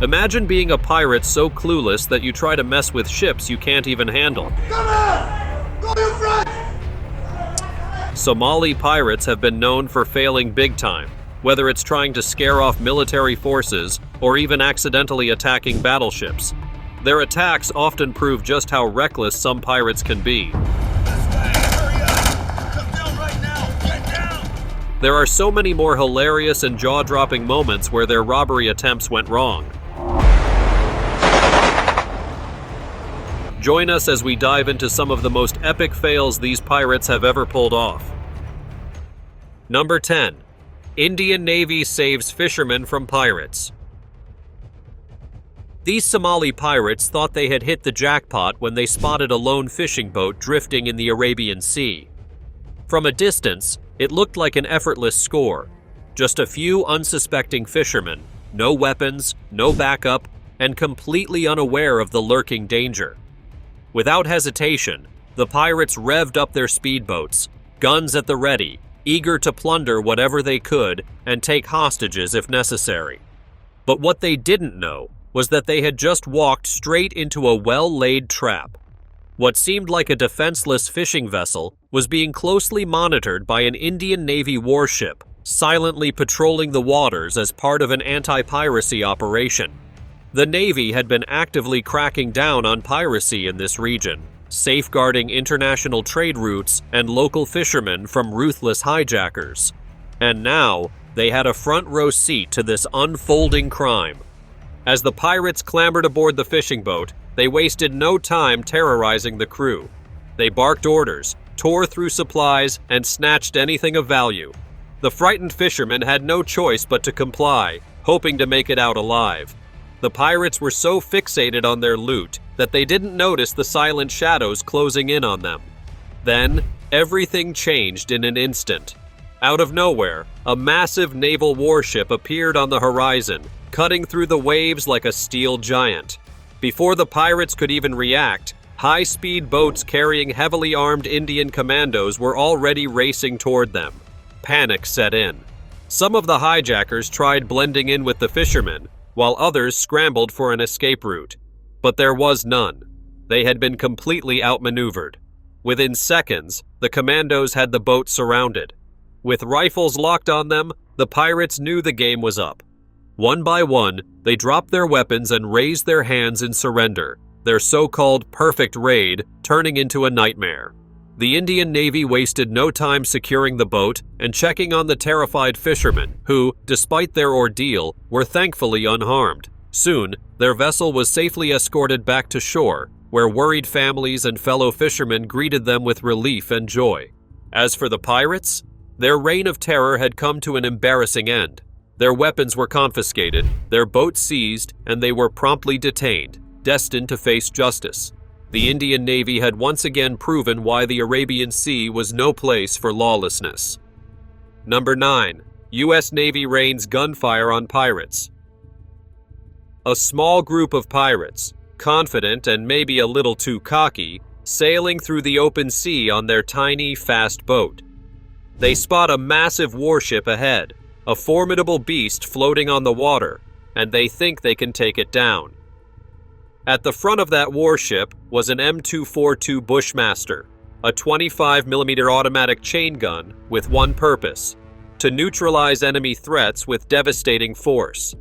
Imagine being a pirate so clueless that you try to mess with ships you can't even handle. Come on! Go in front! Somali pirates have been known for failing big time, whether it's trying to scare off military forces or even accidentally attacking battleships. Their attacks often prove just how reckless some pirates can be. There are so many more hilarious and jaw-dropping moments where their robbery attempts went wrong. Join us as we dive into some of the most epic fails these pirates have ever pulled off. Number 10. Indian Navy saves fishermen from pirates. These Somali pirates thought they had hit the jackpot when they spotted a lone fishing boat drifting in the Arabian Sea. From a distance, it looked like an effortless score. Just a few unsuspecting fishermen, no weapons, no backup, and completely unaware of the lurking danger. Without hesitation, the pirates revved up their speedboats, guns at the ready, eager to plunder whatever they could and take hostages if necessary. But what they didn't know was that they had just walked straight into a well-laid trap. What seemed like a defenseless fishing vessel was being closely monitored by an Indian Navy warship, silently patrolling the waters as part of an anti-piracy operation. The Navy had been actively cracking down on piracy in this region, safeguarding international trade routes and local fishermen from ruthless hijackers. And now, they had a front-row seat to this unfolding crime. As the pirates clambered aboard the fishing boat, they wasted no time terrorizing the crew. They barked orders, tore through supplies, and snatched anything of value. The frightened fishermen had no choice but to comply, hoping to make it out alive. The pirates were so fixated on their loot that they didn't notice the silent shadows closing in on them. Then, everything changed in an instant. Out of nowhere, a massive naval warship appeared on the horizon, cutting through the waves like a steel giant. Before the pirates could even react, high-speed boats carrying heavily armed Indian commandos were already racing toward them. Panic set in. Some of the hijackers tried blending in with the fishermen, while others scrambled for an escape route. But there was none. They had been completely outmaneuvered. Within seconds, the commandos had the boat surrounded. With rifles locked on them, the pirates knew the game was up. One by one, they dropped their weapons and raised their hands in surrender, their so-called perfect raid turning into a nightmare. The Indian Navy wasted no time securing the boat and checking on the terrified fishermen, who, despite their ordeal, were thankfully unharmed. Soon, their vessel was safely escorted back to shore, where worried families and fellow fishermen greeted them with relief and joy. As for the pirates, their reign of terror had come to an embarrassing end. Their weapons were confiscated, their boat seized, and they were promptly detained, destined to face justice. The Indian Navy had once again proven why the Arabian Sea was no place for lawlessness. Number 9. U.S. Navy rains gunfire on pirates. A small group of pirates, confident and maybe a little too cocky, sailing through the open sea on their tiny, fast boat. They spot a massive warship ahead, a formidable beast floating on the water, and they think they can take it down. At the front of that warship was an M242 Bushmaster, a 25mm automatic chain gun with one purpose: to neutralize enemy threats with devastating force.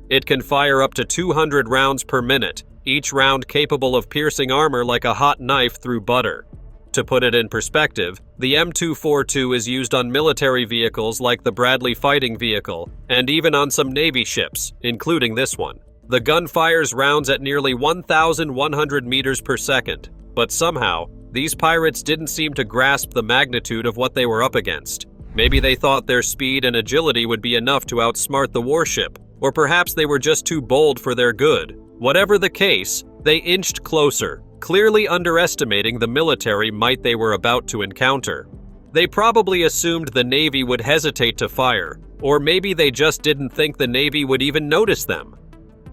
It can fire up to 200 rounds per minute, each round capable of piercing armor like a hot knife through butter. To put it in perspective, the M242 is used on military vehicles like the Bradley fighting vehicle, and even on some Navy ships, including this one. The gun fires rounds at nearly 1,100 meters per second, but somehow, these pirates didn't seem to grasp the magnitude of what they were up against. Maybe they thought their speed and agility would be enough to outsmart the warship, or perhaps they were just too bold for their good. Whatever the case, they inched closer, clearly underestimating the military might they were about to encounter. They probably assumed the Navy would hesitate to fire, or maybe they just didn't think the Navy would even notice them.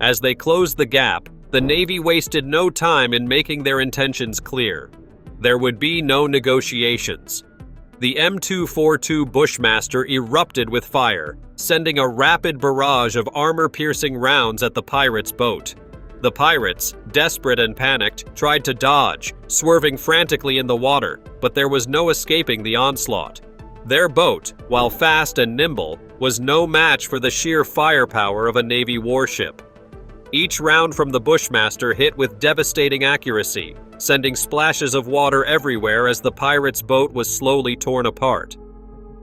As they closed the gap, the Navy wasted no time in making their intentions clear. There would be no negotiations. The M242 Bushmaster erupted with fire, sending a rapid barrage of armor-piercing rounds at the pirates' boat. The pirates, desperate and panicked, tried to dodge, swerving frantically in the water, but there was no escaping the onslaught. Their boat, while fast and nimble, was no match for the sheer firepower of a Navy warship. Each round from the Bushmaster hit with devastating accuracy, sending splashes of water everywhere as the pirates' boat was slowly torn apart.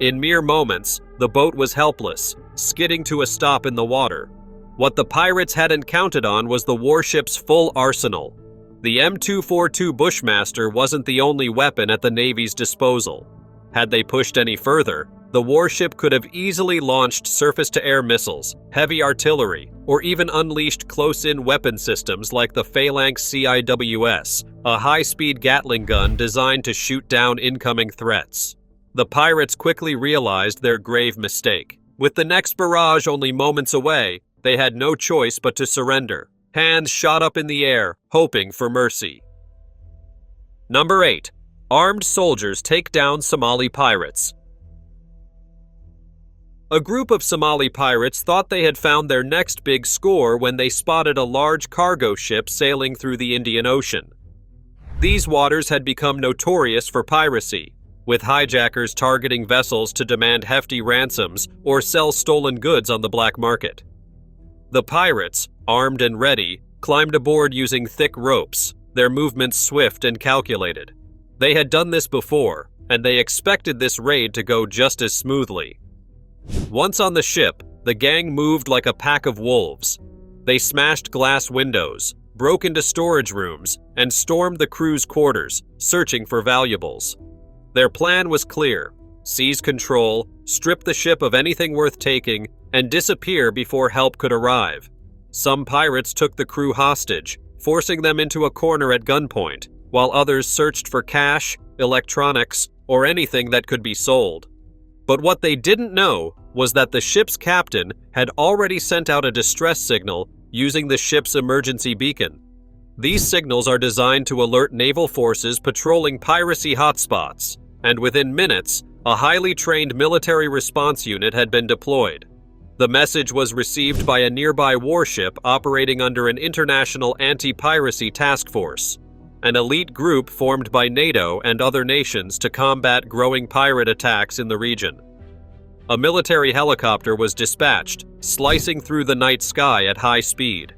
In mere moments, the boat was helpless, skidding to a stop in the water. What the pirates hadn't counted on was the warship's full arsenal. The M242 Bushmaster wasn't the only weapon at the Navy's disposal. Had they pushed any further, the warship could have easily launched surface-to-air missiles, heavy artillery, or even unleashed close-in weapon systems like the Phalanx CIWS, a high-speed Gatling gun designed to shoot down incoming threats. The pirates quickly realized their grave mistake. With the next barrage only moments away, they had no choice but to surrender. Hands shot up in the air, hoping for mercy. Number 8. Armed soldiers take down Somali pirates. A group of Somali pirates thought they had found their next big score when they spotted a large cargo ship sailing through the Indian Ocean. These waters had become notorious for piracy, with hijackers targeting vessels to demand hefty ransoms or sell stolen goods on the black market. The pirates, armed and ready, climbed aboard using thick ropes, their movements swift and calculated. They had done this before, and they expected this raid to go just as smoothly. Once on the ship, the gang moved like a pack of wolves. They smashed glass windows, broke into storage rooms, and stormed the crew's quarters, searching for valuables. Their plan was clear: seize control, strip the ship of anything worth taking, and disappear before help could arrive. Some pirates took the crew hostage, forcing them into a corner at gunpoint, while others searched for cash, electronics, or anything that could be sold. But what they didn't know was that the ship's captain had already sent out a distress signal using the ship's emergency beacon. These signals are designed to alert naval forces patrolling piracy hotspots, and within minutes, a highly trained military response unit had been deployed. The message was received by a nearby warship operating under an international anti-piracy task force, an elite group formed by NATO and other nations to combat growing pirate attacks in the region. A military helicopter was dispatched, slicing through the night sky at high speed.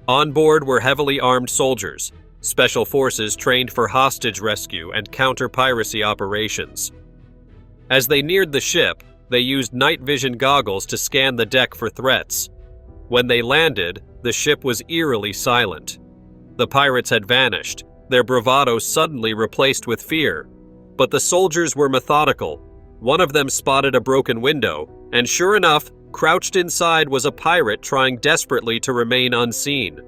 On board were heavily armed soldiers, special forces trained for hostage rescue and counter-piracy operations. As they neared the ship, they used night vision goggles to scan the deck for threats. When they landed, the ship was eerily silent. The pirates had vanished, their bravado suddenly replaced with fear. But the soldiers were methodical. One of them spotted a broken window, and sure enough, crouched inside was a pirate trying desperately to remain unseen.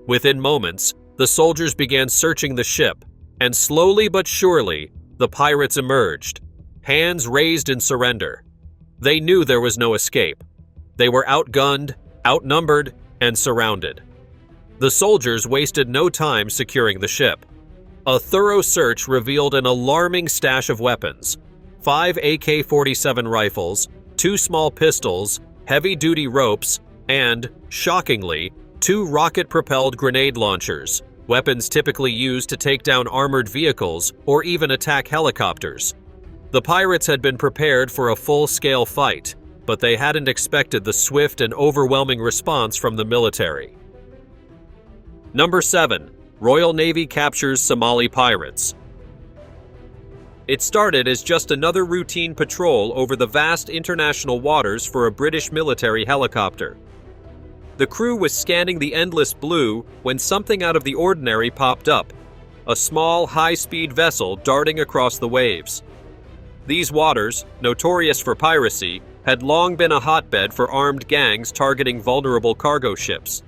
Within moments, the soldiers began searching the ship, and slowly but surely, the pirates emerged, hands raised in surrender. They knew there was no escape. They were outgunned, outnumbered, and surrounded. The soldiers wasted no time securing the ship. A thorough search revealed an alarming stash of weapons: 5 AK-47 rifles, 2 small pistols, heavy-duty ropes, and, shockingly, 2 rocket-propelled grenade launchers, weapons typically used to take down armored vehicles or even attack helicopters. The pirates had been prepared for a full-scale fight, but they hadn't expected the swift and overwhelming response from the military. Number 7. Royal Navy captures Somali pirates. It started as just another routine patrol over the vast international waters for a British military helicopter. The crew was scanning the endless blue when something out of the ordinary popped up: a small, high-speed vessel darting across the waves. These waters, notorious for piracy, had long been a hotbed for armed gangs targeting vulnerable cargo ships.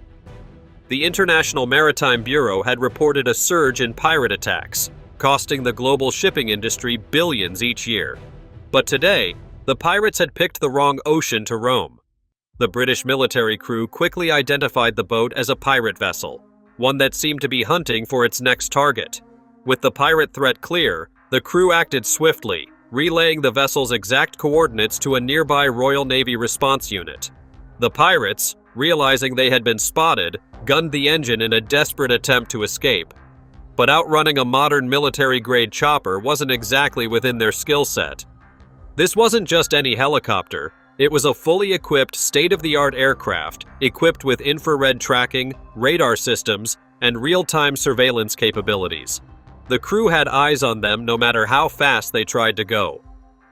The International Maritime Bureau had reported a surge in pirate attacks, costing the global shipping industry billions each year. But today, the pirates had picked the wrong ocean to roam. The British military crew quickly identified the boat as a pirate vessel, one that seemed to be hunting for its next target. With the pirate threat clear, the crew acted swiftly, relaying the vessel's exact coordinates to a nearby Royal Navy response unit. The pirates, realizing they had been spotted, gunned the engine in a desperate attempt to escape. But outrunning a modern military-grade chopper wasn't exactly within their skill set. This wasn't just any helicopter. It was a fully equipped, state-of-the-art aircraft, equipped with infrared tracking, radar systems, and real-time surveillance capabilities. The crew had eyes on them no matter how fast they tried to go.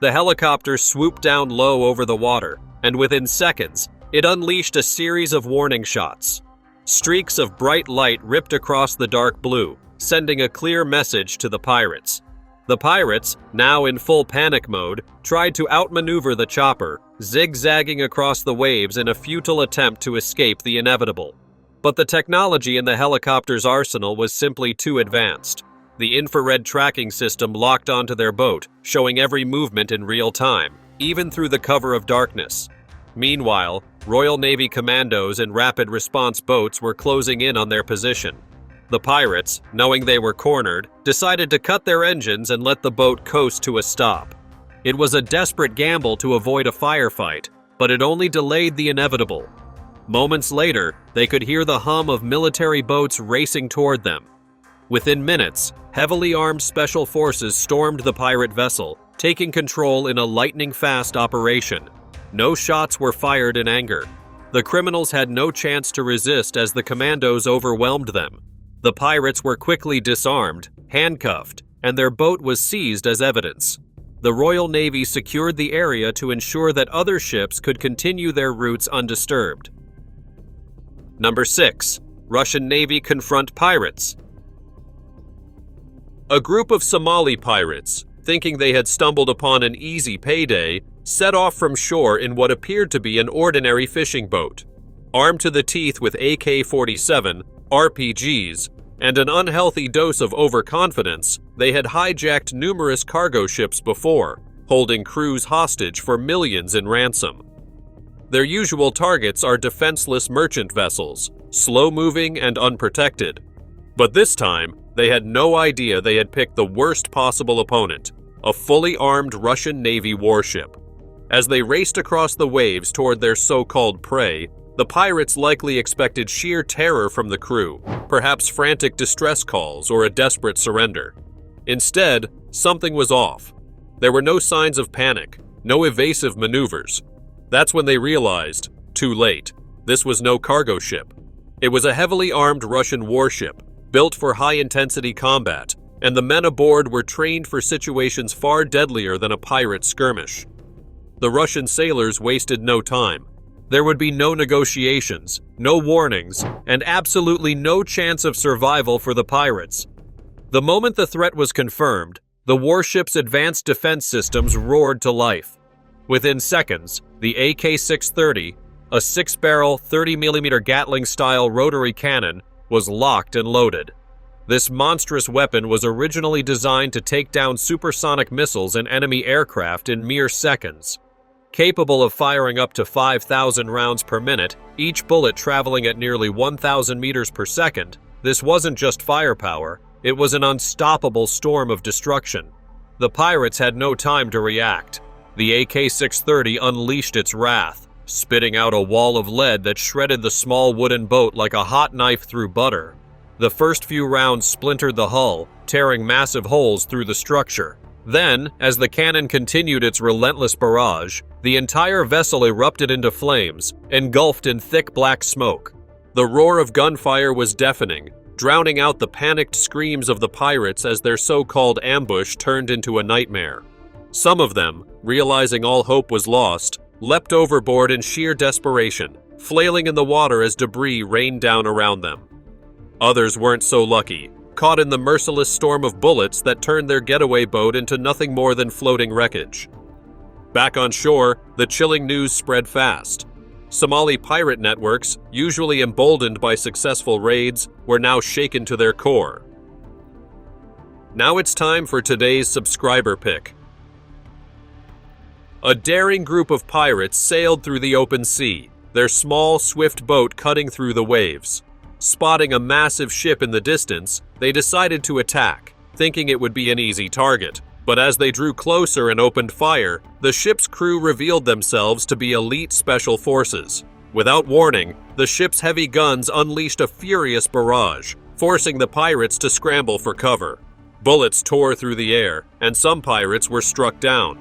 The helicopter swooped down low over the water, and within seconds, it unleashed a series of warning shots. Streaks of bright light ripped across the dark blue, sending a clear message to the pirates. The pirates, now in full panic mode, tried to outmaneuver the chopper, zigzagging across the waves in a futile attempt to escape the inevitable. But the technology in the helicopter's arsenal was simply too advanced. The infrared tracking system locked onto their boat, showing every movement in real time, even through the cover of darkness. Meanwhile, Royal Navy commandos and rapid response boats were closing in on their position. The pirates, knowing they were cornered, decided to cut their engines and let the boat coast to a stop. It was a desperate gamble to avoid a firefight, but it only delayed the inevitable. Moments later, they could hear the hum of military boats racing toward them. Within minutes, heavily armed special forces stormed the pirate vessel, taking control in a lightning-fast operation. No shots were fired in anger. The criminals had no chance to resist as the commandos overwhelmed them. The pirates were quickly disarmed, handcuffed, and their boat was seized as evidence. The Royal Navy secured the area to ensure that other ships could continue their routes undisturbed. Number 6. Russian Navy confront pirates. A group of Somali pirates, thinking they had stumbled upon an easy payday, set off from shore in what appeared to be an ordinary fishing boat. Armed to the teeth with AK-47, RPGs, and an unhealthy dose of overconfidence, they had hijacked numerous cargo ships before, holding crews hostage for millions in ransom. Their usual targets are defenseless merchant vessels, slow-moving and unprotected. But this time, they had no idea they had picked the worst possible opponent, a fully armed Russian Navy warship. As they raced across the waves toward their so-called prey, the pirates likely expected sheer terror from the crew, perhaps frantic distress calls or a desperate surrender. Instead, something was off. There were no signs of panic, no evasive maneuvers. That's when they realized, too late, this was no cargo ship. It was a heavily armed Russian warship, built for high-intensity combat, and the men aboard were trained for situations far deadlier than a pirate skirmish. The Russian sailors wasted no time. There would be no negotiations, no warnings, and absolutely no chance of survival for the pirates. The moment the threat was confirmed, the warship's advanced defense systems roared to life. Within seconds, the AK-630, a 6-barrel, 30mm Gatling-style rotary cannon, was locked and loaded. This monstrous weapon was originally designed to take down supersonic missiles and enemy aircraft in mere seconds. Capable of firing up to 5,000 rounds per minute, each bullet traveling at nearly 1,000 meters per second, this wasn't just firepower, it was an unstoppable storm of destruction. The pirates had no time to react. The AK-630 unleashed its wrath, spitting out a wall of lead that shredded the small wooden boat like a hot knife through butter. The first few rounds splintered the hull, tearing massive holes through the structure. Then, as the cannon continued its relentless barrage, the entire vessel erupted into flames, engulfed in thick black smoke. The roar of gunfire was deafening, drowning out the panicked screams of the pirates as their so-called ambush turned into a nightmare. Some of them, realizing all hope was lost, leapt overboard in sheer desperation, flailing in the water as debris rained down around them. Others weren't so lucky, caught in the merciless storm of bullets that turned their getaway boat into nothing more than floating wreckage. Back on shore, the chilling news spread fast. Somali pirate networks, usually emboldened by successful raids, were now shaken to their core. Now it's time for today's subscriber pick. A daring group of pirates sailed through the open sea, their small, swift boat cutting through the waves. Spotting a massive ship in the distance, they decided to attack, thinking it would be an easy target. But as they drew closer and opened fire, the ship's crew revealed themselves to be elite special forces. Without warning, the ship's heavy guns unleashed a furious barrage, forcing the pirates to scramble for cover. Bullets tore through the air, and some pirates were struck down.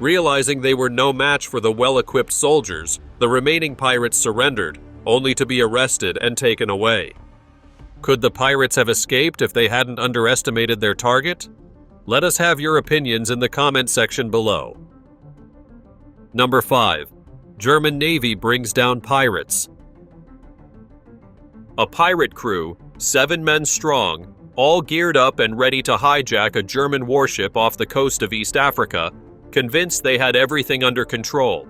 Realizing they were no match for the well-equipped soldiers, the remaining pirates surrendered, only to be arrested and taken away. Could the pirates have escaped if they hadn't underestimated their target? Let us have your opinions in the comment section below. Number 5. German Navy brings down pirates. A pirate crew, 7 men strong, all geared up and ready to hijack a German warship off the coast of East Africa, convinced they had everything under control.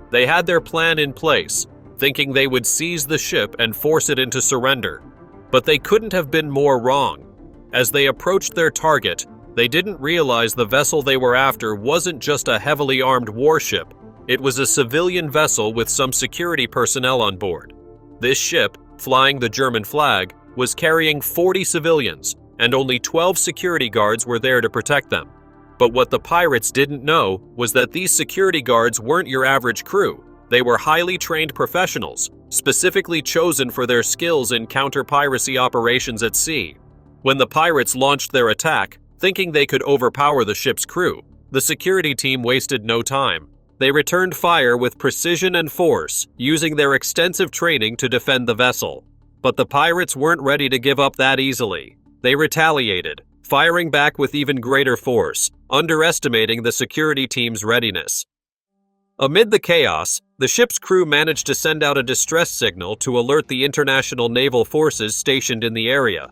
They had their plan in place, thinking they would seize the ship and force it into surrender. But they couldn't have been more wrong. As they approached their target, they didn't realize the vessel they were after wasn't just a heavily armed warship. It was a civilian vessel with some security personnel on board. This ship, flying the German flag, was carrying 40 civilians, and only 12 security guards were there to protect them. But what the pirates didn't know was that these security guards weren't your average crew. They were highly trained professionals, specifically chosen for their skills in counter-piracy operations at sea. When the pirates launched their attack, thinking they could overpower the ship's crew, the security team wasted no time. They returned fire with precision and force, using their extensive training to defend the vessel. But the pirates weren't ready to give up that easily. They retaliated, firing back with even greater force, underestimating the security team's readiness. Amid the chaos, the ship's crew managed to send out a distress signal to alert the international naval forces stationed in the area.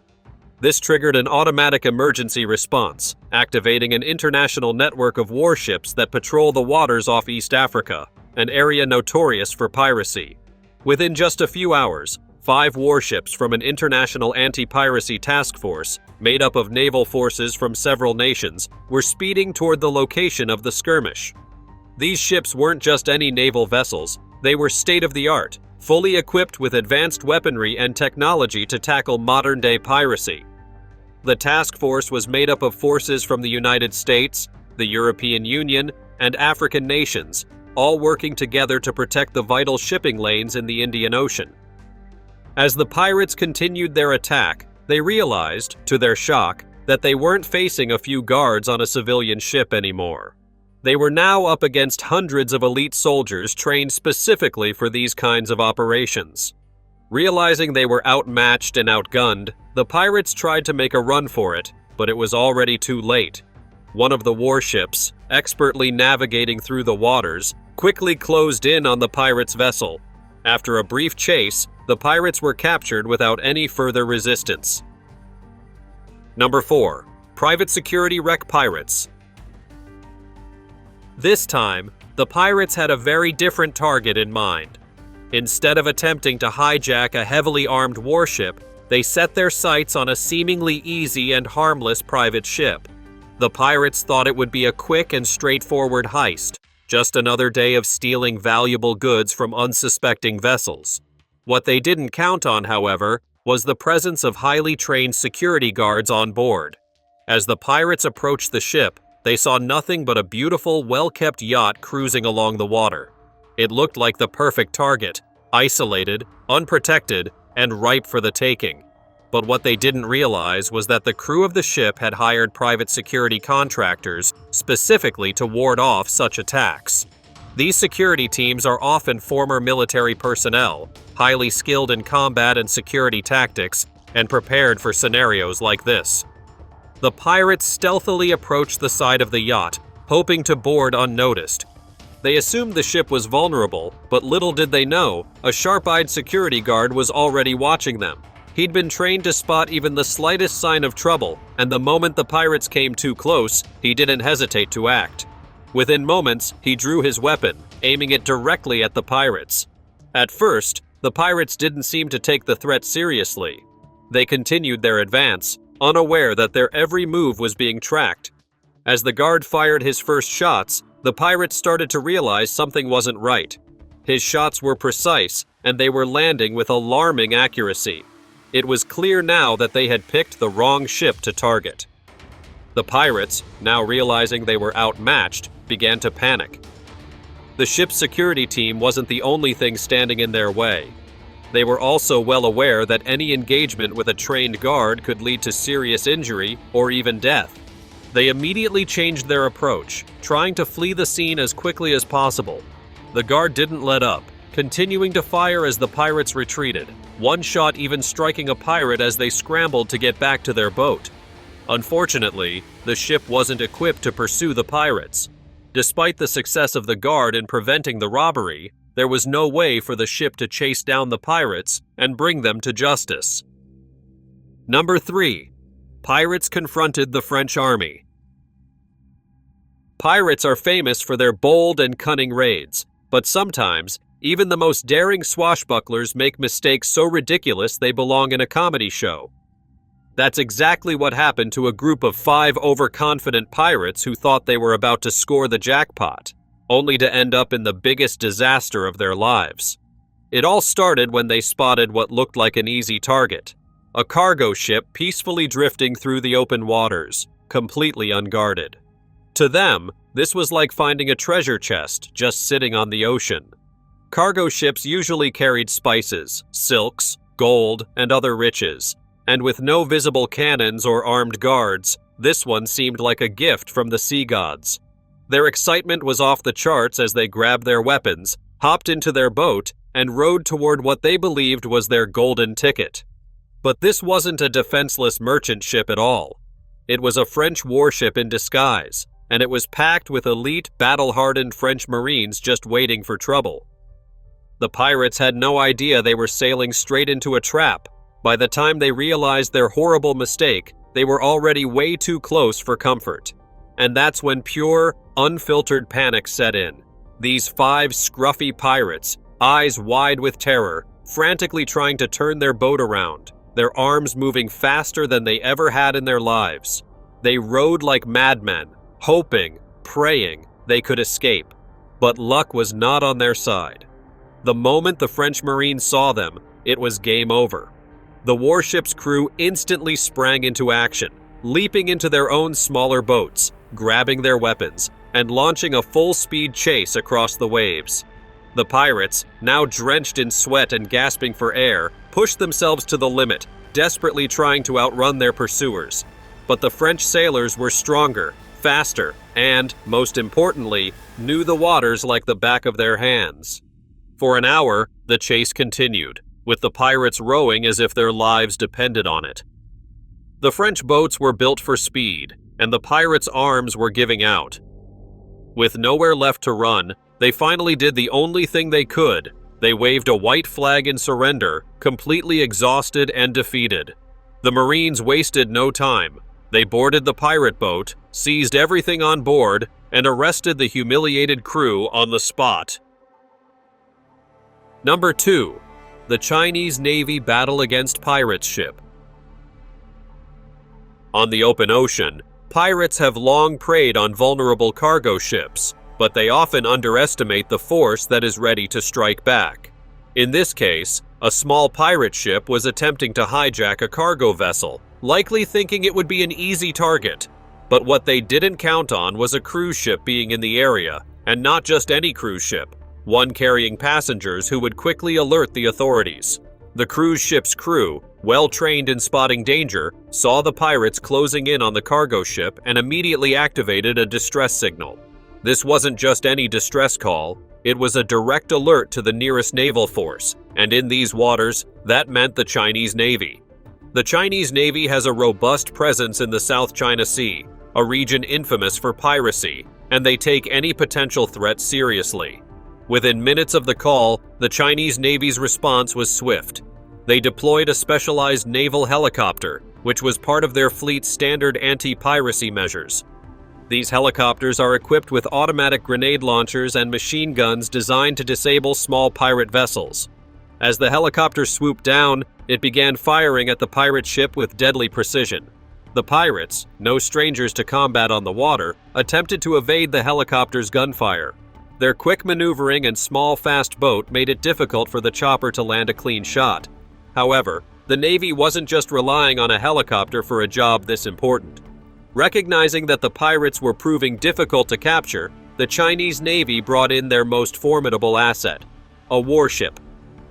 This triggered an automatic emergency response, activating an international network of warships that patrol the waters off East Africa, an area notorious for piracy. Within just a few hours, 5 warships from an international anti-piracy task force, made up of naval forces from several nations, were speeding toward the location of the skirmish. These ships weren't just any naval vessels, they were state-of-the-art, fully equipped with advanced weaponry and technology to tackle modern-day piracy. The task force was made up of forces from the United States, the European Union, and African nations, all working together to protect the vital shipping lanes in the Indian Ocean. As the pirates continued their attack, they realized, to their shock, that they weren't facing a few guards on a civilian ship anymore. They were now up against hundreds of elite soldiers trained specifically for these kinds of operations. Realizing they were outmatched and outgunned, the pirates tried to make a run for it, but it was already too late. One of the warships, expertly navigating through the waters, quickly closed in on the pirates' vessel. After a brief chase, the pirates were captured without any further resistance. Number 4. Private security wreck pirates. This time, the pirates had a very different target in mind. Instead of attempting to hijack a heavily armed warship, they set their sights on a seemingly easy and harmless private ship. The pirates thought it would be a quick and straightforward heist, just another day of stealing valuable goods from unsuspecting vessels. What they didn't count on, however, was the presence of highly trained security guards on board. As the pirates approached the ship, they saw nothing but a beautiful, well-kept yacht cruising along the water. It looked like the perfect target, isolated, unprotected, and ripe for the taking. But what they didn't realize was that the crew of the ship had hired private security contractors specifically to ward off such attacks. These security teams are often former military personnel, highly skilled in combat and security tactics, and prepared for scenarios like this. The pirates stealthily approached the side of the yacht, hoping to board unnoticed. They assumed the ship was vulnerable, but little did they know, a sharp-eyed security guard was already watching them. He'd been trained to spot even the slightest sign of trouble, and the moment the pirates came too close, he didn't hesitate to act. Within moments, he drew his weapon, aiming it directly at the pirates. At first, the pirates didn't seem to take the threat seriously. They continued their advance, unaware that their every move was being tracked. As the guard fired his first shots, the pirates started to realize something wasn't right. His shots were precise, and they were landing with alarming accuracy. It was clear now that they had picked the wrong ship to target. The pirates, now realizing they were outmatched, began to panic. The ship's security team wasn't the only thing standing in their way. They were also well aware that any engagement with a trained guard could lead to serious injury or even death. They immediately changed their approach, trying to flee the scene as quickly as possible. The guard didn't let up, continuing to fire as the pirates retreated, one shot even striking a pirate as they scrambled to get back to their boat. Unfortunately, the ship wasn't equipped to pursue the pirates. Despite the success of the guard in preventing the robbery, there was no way for the ship to chase down the pirates and bring them to justice. Number 3. Pirates confronted the French army. Pirates are famous for their bold and cunning raids, but sometimes, even the most daring swashbucklers make mistakes so ridiculous they belong in a comedy show. That's exactly what happened to a group of 5 overconfident pirates who thought they were about to score the jackpot, only to end up in the biggest disaster of their lives. It all started when they spotted what looked like an easy target. A cargo ship peacefully drifting through the open waters, completely unguarded. To them, this was like finding a treasure chest just sitting on the ocean. Cargo ships usually carried spices, silks, gold, and other riches, and with no visible cannons or armed guards, this one seemed like a gift from the sea gods. Their excitement was off the charts as they grabbed their weapons, hopped into their boat, and rowed toward what they believed was their golden ticket. But this wasn't a defenseless merchant ship at all. It was a French warship in disguise, and it was packed with elite, battle-hardened French Marines just waiting for trouble. The pirates had no idea they were sailing straight into a trap. By the time they realized their horrible mistake, they were already way too close for comfort. And that's when pure, unfiltered panic set in. These 5 scruffy pirates, eyes wide with terror, frantically trying to turn their boat around, their arms moving faster than they ever had in their lives. They rowed like madmen, hoping, praying they could escape. But luck was not on their side. The moment the French Marines saw them, it was game over. The warship's crew instantly sprang into action, leaping into their own smaller boats, grabbing their weapons, and launching a full-speed chase across the waves. The pirates, now drenched in sweat and gasping for air, pushed themselves to the limit, desperately trying to outrun their pursuers. But the French sailors were stronger, faster, and, most importantly, knew the waters like the back of their hands. For an hour, the chase continued, with the pirates rowing as if their lives depended on it. The French boats were built for speed, and the pirates' arms were giving out. With nowhere left to run, they finally did the only thing they could. They waved a white flag in surrender, completely exhausted and defeated. The Marines wasted no time. They boarded the pirate boat, seized everything on board, and arrested the humiliated crew on the spot. Number 2. The Chinese Navy battle against pirate ship. On the open ocean, pirates have long preyed on vulnerable cargo ships, but they often underestimate the force that is ready to strike back. In this case, a small pirate ship was attempting to hijack a cargo vessel, likely thinking it would be an easy target. But what they didn't count on was a cruise ship being in the area, and not just any cruise ship, one carrying passengers who would quickly alert the authorities. The cruise ship's crew, well trained in spotting danger, saw the pirates closing in on the cargo ship and immediately activated a distress signal. This wasn't just any distress call, it was a direct alert to the nearest naval force, and in these waters, that meant the Chinese Navy. The Chinese Navy has a robust presence in the South China Sea, a region infamous for piracy, and they take any potential threat seriously. Within minutes of the call, the Chinese Navy's response was swift. They deployed a specialized naval helicopter, which was part of their fleet's standard anti-piracy measures. These helicopters are equipped with automatic grenade launchers and machine guns designed to disable small pirate vessels. As the helicopter swooped down, it began firing at the pirate ship with deadly precision. The pirates, no strangers to combat on the water, attempted to evade the helicopter's gunfire. Their quick maneuvering and small, fast boat made it difficult for the chopper to land a clean shot. However, the Navy wasn't just relying on a helicopter for a job this important. Recognizing that the pirates were proving difficult to capture, the Chinese Navy brought in their most formidable asset, a warship.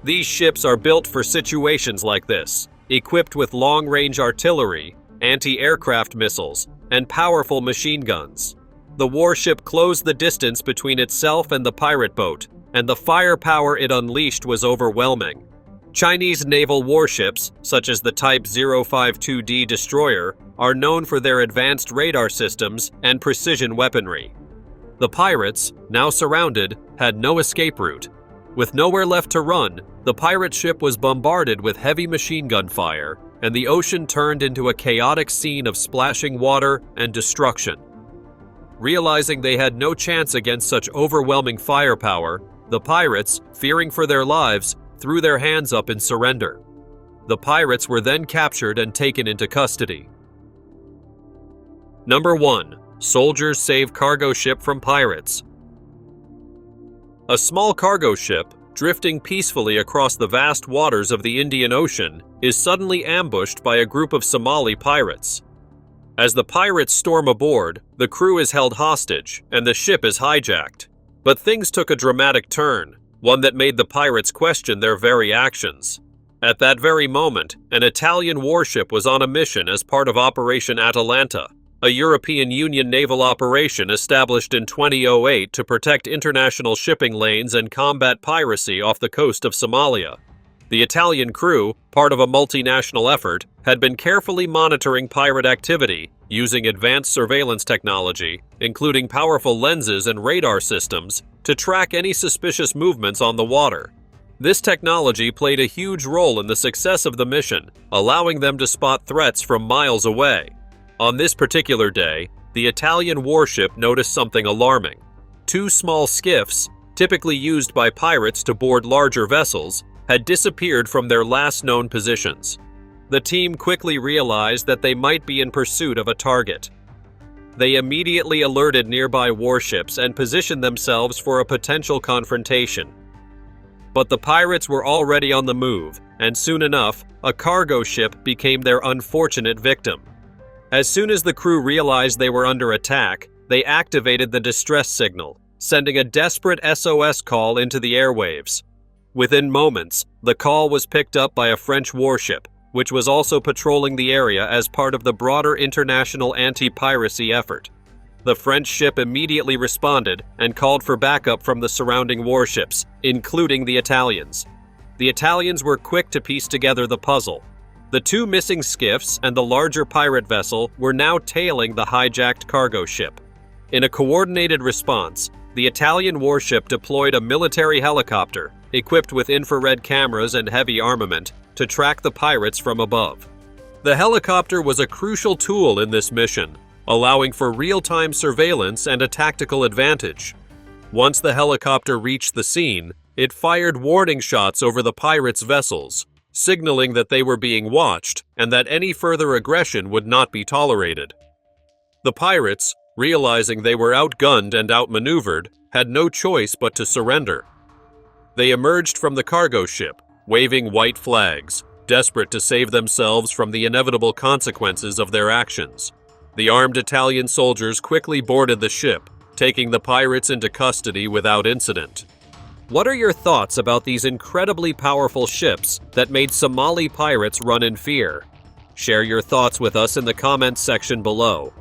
These ships are built for situations like this, equipped with long-range artillery, anti-aircraft missiles, and powerful machine guns. The warship closed the distance between itself and the pirate boat, and the firepower it unleashed was overwhelming. Chinese naval warships, such as the Type 052D destroyer, are known for their advanced radar systems and precision weaponry. The pirates, now surrounded, had no escape route. With nowhere left to run, the pirate ship was bombarded with heavy machine gun fire, and the ocean turned into a chaotic scene of splashing water and destruction. Realizing they had no chance against such overwhelming firepower, the pirates, fearing for their lives, threw their hands up in surrender. The pirates were then captured and taken into custody. Number 1. Soldiers save cargo ship from pirates. A small cargo ship, drifting peacefully across the vast waters of the Indian Ocean, is suddenly ambushed by a group of Somali pirates. As the pirates storm aboard, the crew is held hostage and the ship is hijacked. But things took a dramatic turn, one that made the pirates question their very actions. At that very moment, an Italian warship was on a mission as part of Operation Atalanta, a European Union naval operation established in 2008 to protect international shipping lanes and combat piracy off the coast of Somalia. The Italian crew, part of a multinational effort, had been carefully monitoring pirate activity using advanced surveillance technology, including powerful lenses and radar systems, to track any suspicious movements on the water. This technology played a huge role in the success of the mission, allowing them to spot threats from miles away. On this particular day, the Italian warship noticed something alarming. Two small skiffs, typically used by pirates to board larger vessels, had disappeared from their last known positions. The team quickly realized that they might be in pursuit of a target. They immediately alerted nearby warships and positioned themselves for a potential confrontation. But the pirates were already on the move, and soon enough, a cargo ship became their unfortunate victim. As soon as the crew realized they were under attack, they activated the distress signal, sending a desperate SOS call into the airwaves. Within moments, the call was picked up by a French warship, which was also patrolling the area as part of the broader international anti-piracy effort. The French ship immediately responded and called for backup from the surrounding warships, including the Italians. The Italians were quick to piece together the puzzle. The two missing skiffs and the larger pirate vessel were now tailing the hijacked cargo ship. In a coordinated response, the Italian warship deployed a military helicopter, equipped with infrared cameras and heavy armament, to track the pirates from above. The helicopter was a crucial tool in this mission, allowing for real-time surveillance and a tactical advantage. Once the helicopter reached the scene, it fired warning shots over the pirates' vessels, signaling that they were being watched and that any further aggression would not be tolerated. The pirates, realizing they were outgunned and outmaneuvered, had no choice but to surrender. They emerged from the cargo ship, waving white flags, desperate to save themselves from the inevitable consequences of their actions. The armed Italian soldiers quickly boarded the ship, taking the pirates into custody without incident. What are your thoughts about these incredibly powerful ships that made Somali pirates run in fear? Share your thoughts with us in the comments section below.